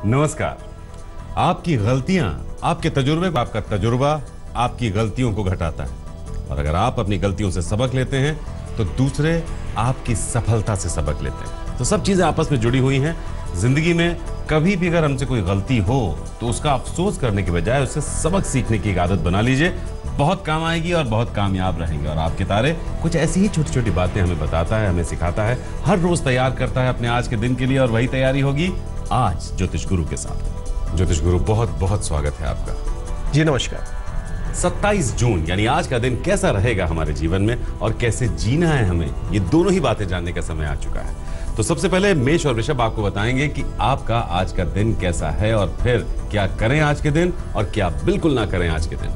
नमस्कार। आपकी गलतियां आपके तजुर्बे को, आपका तजुर्बा आपकी गलतियों को घटाता है, और अगर आप अपनी गलतियों से सबक लेते हैं तो दूसरे आपकी सफलता से सबक लेते हैं। तो सब चीजें आपस में जुड़ी हुई हैं। जिंदगी में कभी भी अगर हमसे कोई गलती हो तो उसका अफसोस करने की बजाय उससे सबक सीखने की एक आदत बना लीजिए। बहुत काम आएगी और बहुत कामयाब रहेंगे। और आपके तारे कुछ ऐसी ही छोटी छोटी बातें हमें बताता है, हमें सिखाता है, हर रोज तैयार करता है अपने आज के दिन के लिए, और वही तैयारी होगी आज ज्योतिष गुरु के साथ। ज्योतिष गुरु, बहुत बहुत स्वागत है आपका। जी नमस्कार। 27 जून यानी आज का दिन कैसा रहेगा हमारे जीवन में और कैसे जीना है हमें, ये दोनों ही बातें जानने का समय आ चुका है। तो सबसे पहले मेष और वृषभ आपको बताएंगे कि आपका आज का दिन कैसा है, और फिर क्या करें आज के दिन और क्या बिल्कुल ना करें आज के दिन।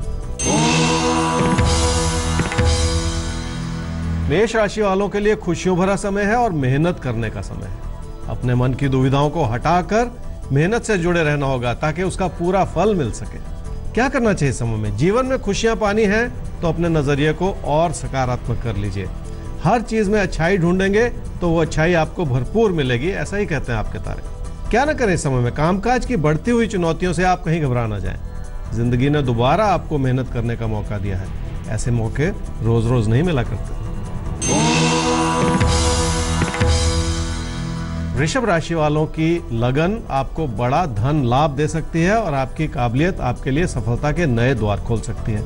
मेष राशि वालों के लिए खुशियों भरा समय है और मेहनत करने का समय है। अपने मन की दुविधाओं को हटाकर मेहनत से जुड़े रहना होगा ताकि उसका पूरा फल मिल सके। क्या करना चाहिए समय में? जीवन में खुशियां पानी है तो अपने नजरिए को और सकारात्मक कर लीजिए। हर चीज में अच्छाई ढूंढेंगे तो वो अच्छाई आपको भरपूर मिलेगी, ऐसा ही कहते हैं आपके तारे। क्या ना करें इस समय में? कामकाज की बढ़ती हुई चुनौतियों से आप कहीं घबरा ना जाएं। जिंदगी ने दोबारा आपको मेहनत करने का मौका दिया है। ऐसे मौके रोज रोज नहीं मिला करते। वृषभ राशि वालों की लगन आपको बड़ा धन लाभ दे सकती है और आपकी काबिलियत आपके लिए सफलता के नए द्वार खोल सकती है।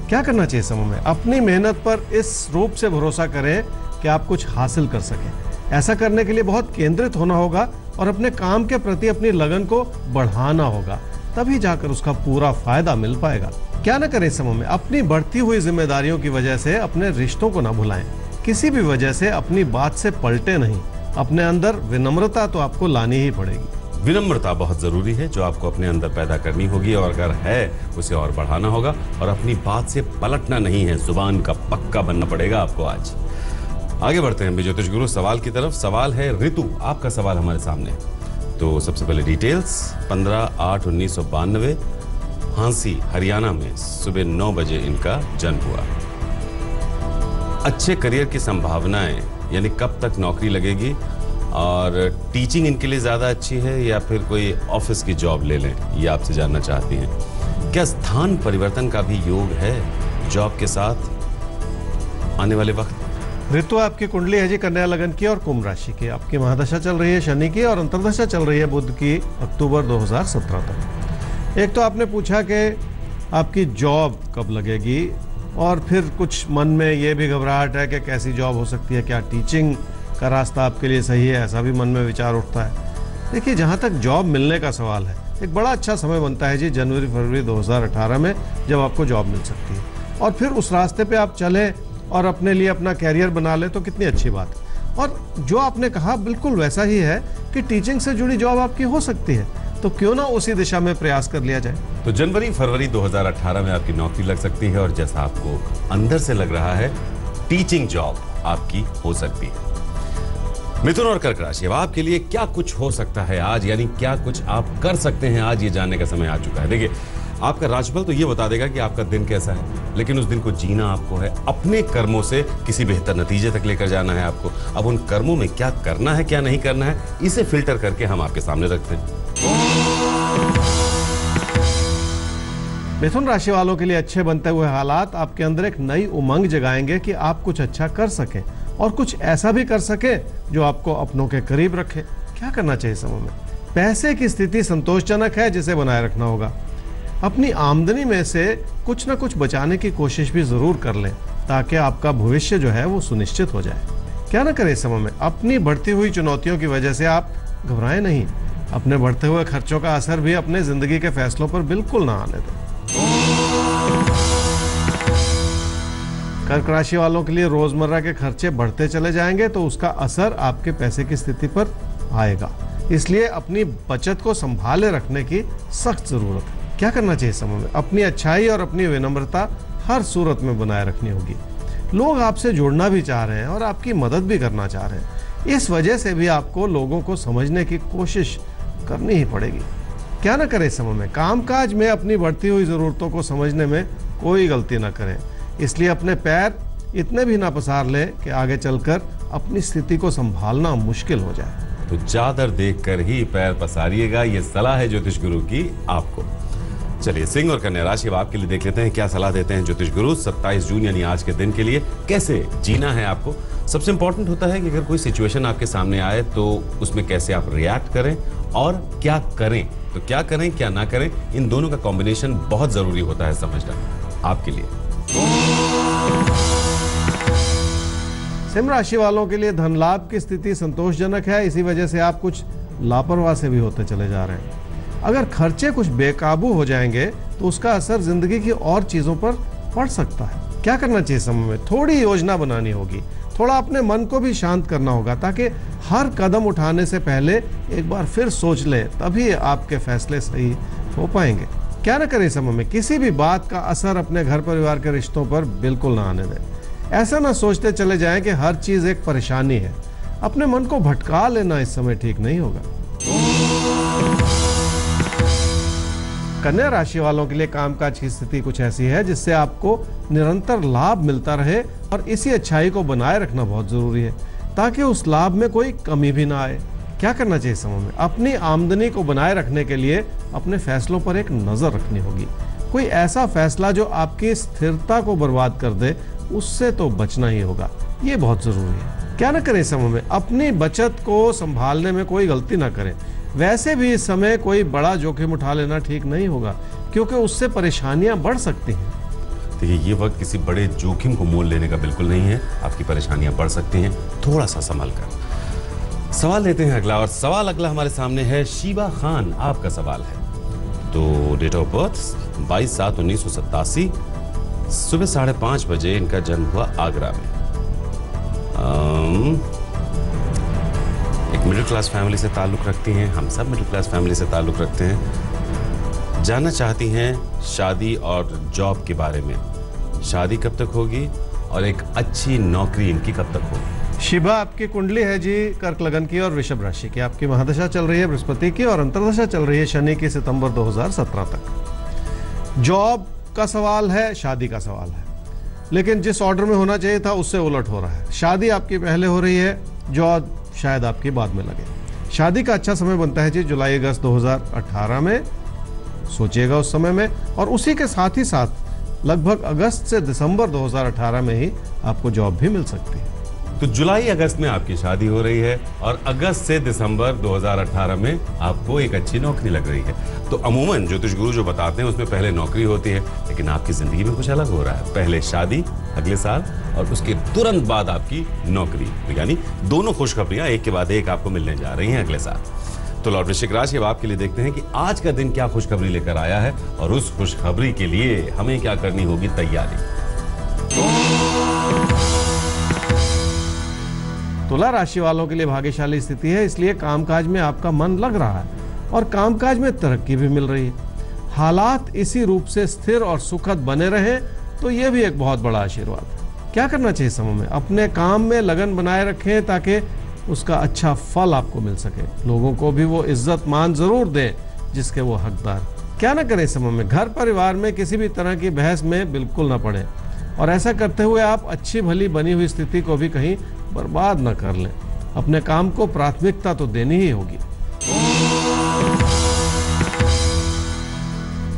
क्या करना चाहिए समय में? अपनी मेहनत पर इस रूप से भरोसा करें कि आप कुछ हासिल कर सकें। ऐसा करने के लिए बहुत केंद्रित होना होगा और अपने काम के प्रति अपनी लगन को बढ़ाना होगा, तभी जाकर उसका पूरा फायदा मिल पाएगा। क्या न करें समय में? अपनी बढ़ती हुई जिम्मेदारियों की वजह से अपने रिश्तों को ना भुलाएं। किसी भी वजह से अपनी बात से पलटे नहीं। अपने अंदर विनम्रता तो आपको लानी ही पड़ेगी। विनम्रता बहुत जरूरी है, जो आपको अपने अंदर पैदा करनी होगी, और अगर है उसे और बढ़ाना होगा, और अपनी बात से पलटना नहीं है, जुबान का पक्का बनना पड़ेगा आपको आज। आगे बढ़ते हैं ज्योतिष गुरु सवाल की तरफ। सवाल है ऋतु, आपका सवाल हमारे सामने। तो सबसे पहले डिटेल्स। 15/8/1992 हांसी हरियाणा में सुबह 9 बजे इनका जन्म हुआ। अच्छे करियर की संभावनाएं, यानी कब तक नौकरी लगेगी, और टीचिंग इनके लिए ज्यादा अच्छी है या फिर कोई ऑफिस की जॉब ले लें, ये आपसे जानना चाहती हैं। क्या स्थान परिवर्तन का भी योग है जॉब के साथ आने वाले वक्त? ऋतु आपकी कुंडली है जी कन्या लगन की और कुंभ राशि की। आपकी महादशा चल रही है शनि की और अंतर्दशा चल रही है बुध की अक्टूबर 2017 तक। एक तो आपने पूछा कि आपकी जॉब कब लगेगी, और फिर कुछ मन में ये भी घबराहट है कि कैसी जॉब हो सकती है, क्या टीचिंग का रास्ता आपके लिए सही है, ऐसा भी मन में विचार उठता है। देखिए, जहाँ तक जॉब मिलने का सवाल है, एक बड़ा अच्छा समय बनता है जी जनवरी-फरवरी 2018 में, जब आपको जॉब मिल सकती है, और फिर उस रास्ते पे आप चले और अपने लिए अपना कैरियर बना ले तो कितनी अच्छी बात है। और जो आपने कहा बिल्कुल वैसा ही है कि टीचिंग से जुड़ी जॉब आपकी हो सकती है, तो क्यों ना उसी दिशा में प्रयास कर लिया जाए। तो जनवरी-फरवरी 2018 में आपकी नौकरी लग सकती है, और जैसा आपको अंदर से लग रहा है, टीचिंग जॉब आपकी हो सकती है। मिथुन और कर्क राशि, अब आपके लिए क्या कुछ हो सकता है आज, यानी क्या कुछ आप कर सकते हैं आज, ये जानने का समय आ चुका है। देखिए, आपका राशिफल तो ये बता देगा कि आपका दिन कैसा है, लेकिन उस दिन को जीना आपको है। अपने कर्मों से किसी बेहतर नतीजे तक लेकर जाना है आपको। अब उन कर्मों में क्या करना है, क्या नहीं करना है, इसे फिल्टर करके हम आपके सामने रखते हैं। मिथुन राशि वालों के लिए अच्छे बनते हुए हालात आपके अंदर एक नई उमंग जगाएंगे कि आप कुछ अच्छा कर सकें और कुछ ऐसा भी कर सके जो आपको अपनों के करीब रखे। क्या करना चाहिए समय में? पैसे की स्थिति संतोषजनक है, जिसे बनाए रखना होगा। अपनी आमदनी में से कुछ ना कुछ बचाने की कोशिश भी जरूर कर लें, ताकि आपका भविष्य जो है वो सुनिश्चित हो जाए। क्या ना करें समय में? अपनी बढ़ती हुई चुनौतियों की वजह से आप घबराएं नहीं। अपने बढ़ते हुए खर्चों का असर भी अपने जिंदगी के फैसलों पर बिल्कुल ना आने दें। कर्क राशि वालों के लिए रोजमर्रा के खर्चे बढ़ते चले जाएंगे, तो उसका असर आपके पैसे की स्थिति पर आएगा। इसलिए अपनी बचत को संभाले रखने की सख्त जरूरत है। क्या करना चाहिए समय में? अपनी अच्छाई और अपनी विनम्रता हर सूरत में बनाए रखनी होगी। लोग आपसे जुड़ना भी चाह रहे हैं और आपकी मदद भी करना चाह रहे हैं। इस वजह से भी आपको लोगों को समझने की कोशिश करनी ही पड़ेगी। क्या ना करें समय में? कामकाज में अपनी बढ़ती हुई जरूरतों को समझने में कोई गलती ना करें। इसलिए अपने पैर इतने भी ना पसार ले कि आगे चलकर अपनी स्थिति को संभालना मुश्किल हो जाए। तो चादर देखकर ही पैर पसारिएगा। ये सलाह है ज्योतिष गुरु की आपको। चलिए सिंह और कन्या राशि अब आपके लिए देख लेते हैं क्या सलाह देते हैं ज्योतिष गुरु 27 जून यानी आज के दिन के लिए। कैसे जीना है आपको। सबसे इंपॉर्टेंट होता है कि अगर कोई सिचुएशन आपके सामने आए तो उसमें कैसे आप रिएक्ट करें और क्या करें। तो क्या करें क्या ना करें, इन दोनों का कॉम्बिनेशन बहुत जरूरी होता है समझना आपके लिए। सिंह राशि वालों के लिए धन लाभ की स्थिति संतोषजनक है। इसी वजह से आप कुछ लापरवाह से भी होते चले जा रहे हैं। अगर खर्चे कुछ बेकाबू हो जाएंगे तो उसका असर जिंदगी की और चीजों पर पड़ सकता है। क्या करना चाहिए समय में? थोड़ी योजना बनानी होगी, थोड़ा अपने मन को भी शांत करना होगा ताकि हर कदम उठाने से पहले एक बार फिर सोच लें, तभी आपके फैसले सही हो पाएंगे। क्या ना करें समय में? किसी भी बात का असर अपने घर परिवार के रिश्तों पर बिल्कुल ना आने दें। ऐसा ना सोचते चले जाएं कि हर चीज एक परेशानी है। अपने मन को भटका लेना इस समय ठीक नहीं होगा। कन्या राशि वालों के लिए कामकाज की स्थिति कुछ ऐसी है जिससे आपको निरंतर लाभ मिलता रहे और इसी अच्छाई को बनाए रखना बहुत जरूरी है ताकि उस लाभ में कोई कमी भी ना आए। क्या करना चाहिए समय में? अपनी आमदनी को बनाए रखने के लिए अपने फैसलों पर एक नजर रखनी होगी। कोई ऐसा फैसला जो आपकी स्थिरता को बर्बाद कर दे, उससे तो बचना ही होगा। ये बहुत जरूरी है। क्या ना करें समय में? अपनी बचत को संभालने में कोई गलती ना करें। वैसे भी इस समय कोई बड़ा जोखिम उठा लेना ठीक नहीं होगा क्योंकि उससे परेशानियां बढ़ सकती हैं। देखिए ये वक्त किसी बड़े जोखिम को मोल लेने का बिल्कुल नहीं है। आपकी परेशानियां बढ़ सकती हैं, थोड़ा सा संभल कर। सवाल लेते हैं अगला, और सवाल अगला हमारे सामने है शीबा खान। आपका सवाल है तो डेट ऑफ बर्थ 22/7/1987, सुबह 5:30 बजे इनका जन्म हुआ आगरा में। एक मिडिल क्लास फैमिली से ताल्लुक़ रखती हैं। हम सब मिडिल क्लास फैमिली से ताल्लुक़ रखते हैं। जानना चाहती हैं शादी और जॉब के बारे में। शादी कब तक होगी और एक अच्छी नौकरी इनकी कब तक होगी। शिबा आपकी कुंडली है जी कर्क लगन की और वृषभ राशि की। आपकी महादशा चल रही है बृहस्पति की और अंतर्दशा चल रही है शनि की सितंबर 2017 तक। जॉब का सवाल है, शादी का सवाल है, लेकिन जिस ऑर्डर में होना चाहिए था उससे उलट हो रहा है। शादी आपकी पहले हो रही है, जॉब शायद आपकी बाद में लगे। शादी का अच्छा समय बनता है जी जुलाई अगस्त 2018 में, सोचिएगा उस समय में, और उसी के साथ ही साथ लगभग अगस्त से दिसंबर 2018 में ही आपको जॉब भी मिल सकती है। तो जुलाई अगस्त में आपकी शादी हो रही है और अगस्त से दिसंबर 2018 में आपको एक अच्छी नौकरी लग रही है। तो अमूमन ज्योतिष गुरु जो बताते हैं उसमें पहले नौकरी होती है, लेकिन आपकी जिंदगी में कुछ अलग हो रहा है। पहले शादी अगले साल और उसके तुरंत बाद आपकी नौकरी, यानी दोनों खुशखबरियां एक के बाद एक आपको मिलने जा रही हैं अगले साल। तो लॉर्ड वृश्चिक राशि अब आपके लिए देखते हैं कि आज का दिन क्या खुशखबरी लेकर आया है और उस खुशखबरी के लिए हमें क्या करनी होगी तैयारी। तुला राशि वालों के लिए भाग्यशाली स्थिति है, इसलिए कामकाज में आपका मन लग रहा है और कामकाज में तरक्की भी मिल रही है। हालात इसी रूप से स्थिर और सुखद बने रहे तो यह भी एक बहुत बड़ा आशीर्वाद है। क्या करना चाहिए समय में? अपने काम में लगन बनाए रखें ताकि उसका अच्छा फल आपको मिल सके। लोगों को भी वो इज्जत मान जरूर दें जिसके वो हकदार। क्या ना करें समय में? घर परिवार में किसी भी तरह की बहस में बिल्कुल ना पड़े और ऐसा करते हुए आप अच्छी भली बनी हुई स्थिति को भी कहीं बर्बाद न कर लें। अपने काम को प्राथमिकता तो देनी ही होगी।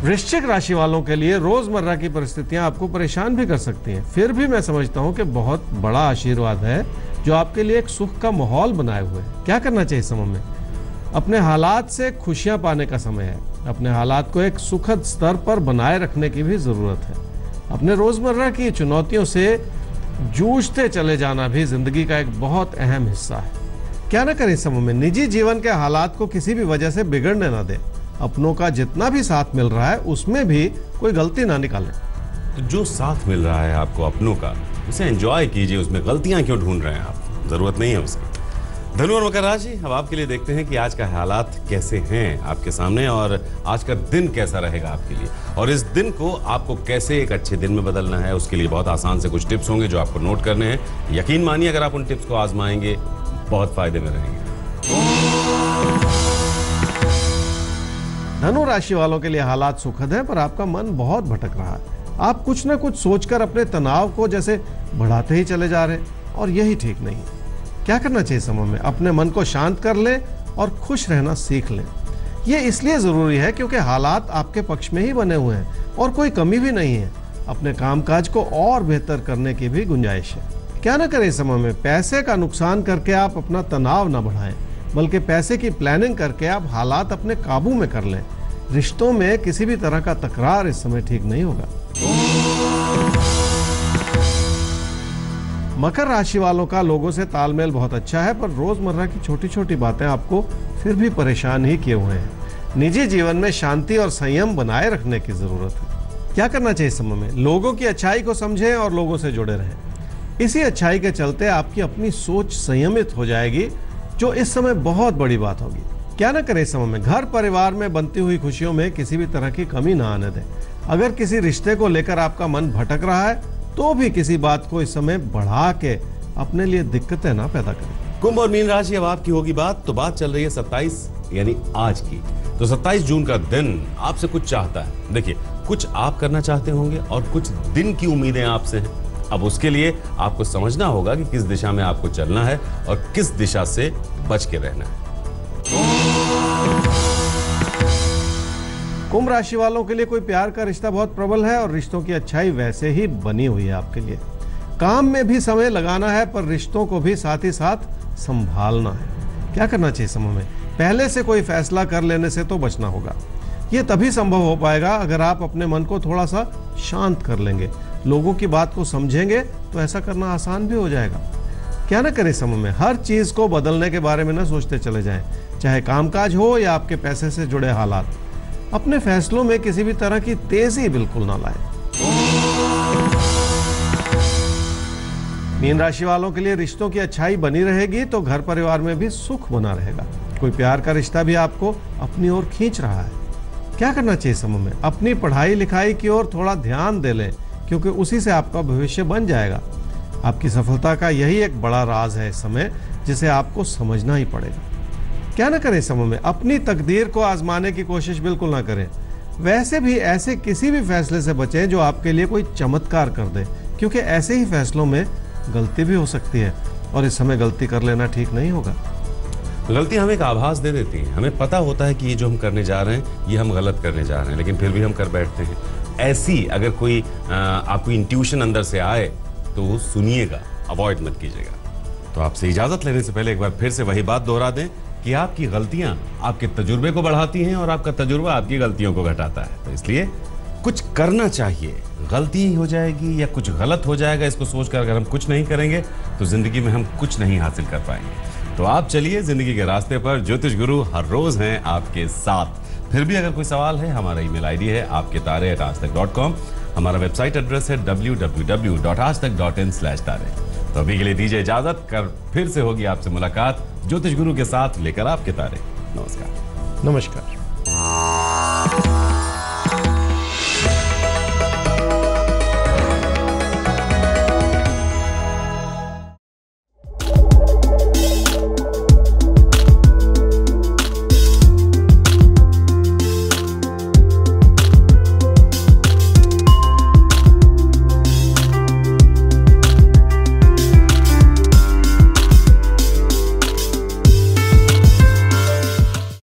वृश्चिक राशि वालों के लिए रोजमर्रा की परिस्थितियां आपको परेशान भी कर सकती हैं, फिर भी मैं समझता हूं कि बहुत बड़ा आशीर्वाद है जो आपके लिए एक सुख का माहौल बनाए हुए है। क्या करना चाहिए समय में? अपने हालात से खुशियां पाने का समय है। अपने हालात को एक सुखद स्तर पर बनाए रखने की भी जरूरत है। अपने रोजमर्रा की चुनौतियों से जूझते चले जाना भी जिंदगी का एक बहुत अहम हिस्सा है। क्या ना करें समय में? निजी जीवन के हालात को किसी भी वजह से बिगड़ने ना दें। अपनों का जितना भी साथ मिल रहा है उसमें भी कोई गलती ना निकालें। तो जो साथ मिल रहा है आपको अपनों का, उसे एंजॉय कीजिए। उसमें गलतियां क्यों ढूंढ रहे हैं आप? जरूरत नहीं है उसकी। धनु और मकर राशि अब आपके लिए देखते हैं कि आज का हालात कैसे हैं आपके सामने और आज का दिन कैसा रहेगा आपके लिए, और इस दिन को आपको कैसे एक अच्छे दिन में बदलना है। उसके लिए बहुत आसान से कुछ टिप्स होंगे जो आपको नोट करने हैं। यकीन मानिए अगर आप उन टिप्स को आजमाएंगे बहुत फायदे में रहेंगे। धनु राशि वालों के लिए हालात सुखद हैं, पर आपका मन बहुत भटक रहा है। आप कुछ ना कुछ सोचकर अपने तनाव को जैसे बढ़ाते ही चले जा रहे हैं और यही ठीक नहीं। क्या करना चाहिए समय में? अपने मन को शांत कर लें और खुश रहना सीख लें। ये इसलिए ज़रूरी है क्योंकि हालात आपके पक्ष में ही बने हुए हैं और कोई कमी भी नहीं है। अपने कामकाज को और बेहतर करने की भी गुंजाइश है। क्या ना करें इस समय में? पैसे का नुकसान करके आप अपना तनाव ना बढ़ाएं, बल्कि पैसे की प्लानिंग करके आप हालात अपने काबू में कर लें। रिश्तों में किसी भी तरह का तकरार इस समय ठीक नहीं होगा। मकर राशि वालों का लोगों से तालमेल बहुत अच्छा है, पर रोजमर्रा की छोटी छोटी बातें आपको फिर भी परेशान ही किए हुए हैं। निजी जीवन में शांति और संयम बनाए रखने की जरूरत है। क्या करना चाहिए इस समय में? लोगों की अच्छाई को समझें और लोगों से जुड़े रहें। इसी अच्छाई के चलते आपकी अपनी सोच संयमित हो जाएगी, जो इस समय बहुत बड़ी बात होगी। क्या ना करें इस समय में? घर परिवार में बनती हुई खुशियों में किसी भी तरह की कमी ना आने दें। अगर किसी रिश्ते को लेकर आपका मन भटक रहा है तो भी किसी बात को इस समय बढ़ा के अपने लिए दिक्कतें ना पैदा करें। कुंभ और मीन राशि, अब आपकी होगी बात। तो बात चल रही है 27 यानी आज की। तो 27 जून का दिन आपसे कुछ चाहता है। देखिए, कुछ आप करना चाहते होंगे और कुछ दिन की उम्मीदें आपसे हैं। अब उसके लिए आपको समझना होगा कि किस दिशा में आपको चलना है और किस दिशा से बच के रहना है। कुंभ राशि वालों के लिए कोई प्यार का रिश्ता बहुत प्रबल है और रिश्तों की अच्छाई वैसे ही बनी हुई है आपके लिए। काम में भी समय लगाना है, पर रिश्तों को भी साथ ही साथ संभालना है। क्या करना चाहिए समय में? पहले से कोई फैसला कर लेने से तो बचना होगा। ये तभी संभव हो पाएगा अगर आप अपने मन को थोड़ा सा शांत कर लेंगे, लोगों की बात को समझेंगे, तो ऐसा करना आसान भी हो जाएगा। क्या ना करें समय में? हर चीज को बदलने के बारे में ना सोचते चले जाएं, चाहे कामकाज हो या आपके पैसे से जुड़े हालात। अपने फैसलों में किसी भी तरह की तेजी बिल्कुल ना लाएं। मीन राशि वालों के लिए रिश्तों की अच्छाई बनी रहेगी तो घर परिवार में भी सुख बना रहेगा। कोई प्यार का रिश्ता भी आपको अपनी ओर खींच रहा है। क्या करना चाहिए समय में? अपनी पढ़ाई लिखाई की ओर थोड़ा ध्यान दे लें, क्योंकि उसी से आपका भविष्य बन जाएगा। आपकी सफलता का यही एक बड़ा राज है इस समय, जिसे आपको समझना ही पड़ेगा। क्या ना करें समय में? अपनी तकदीर को आजमाने की कोशिश बिल्कुल ना करें। वैसे भी ऐसे किसी भी फैसले से बचें जो आपके लिए कोई चमत्कार कर दे, क्योंकि ऐसे ही फैसलों में गलती भी हो सकती है और इस समय गलती कर लेना ठीक नहीं होगा। गलती हमें एक आभास दे देती है। हमें पता होता है कि ये जो हम करने जा रहे हैं ये हम गलत करने जा रहे हैं, लेकिन फिर भी हम कर बैठते हैं। ऐसी अगर कोई आपको इंट्यूशन अंदर से आए तो सुनिएगा, अवॉइड मत कीजिएगा। तो आपसे इजाजत लेने से पहले एक बार फिर से वही बात दोहरा दें कि आपकी गलतियां आपके तजुर्बे को बढ़ाती हैं और आपका तजुर्बा आपकी गलतियों को घटाता है। तो इसलिए कुछ करना चाहिए। गलती ही हो जाएगी या कुछ गलत हो जाएगा, इसको सोचकर अगर हम कुछ नहीं करेंगे तो जिंदगी में हम कुछ नहीं हासिल कर पाएंगे। तो आप चलिए जिंदगी के रास्ते पर। ज्योतिष गुरु हर रोज हैं आपके साथ। फिर भी अगर कोई सवाल है, हमारा ईमेल आईडी है आपकेतारे@aajtak.com। हमारा वेबसाइट एड्रेस है www.aajtak.in/तारे। तो अभी के लिए दीजिए इजाजत। कर फिर से होगी आपसे मुलाकात ज्योतिष गुरु के साथ लेकर आपके तारे। नमस्कार। नमस्कार।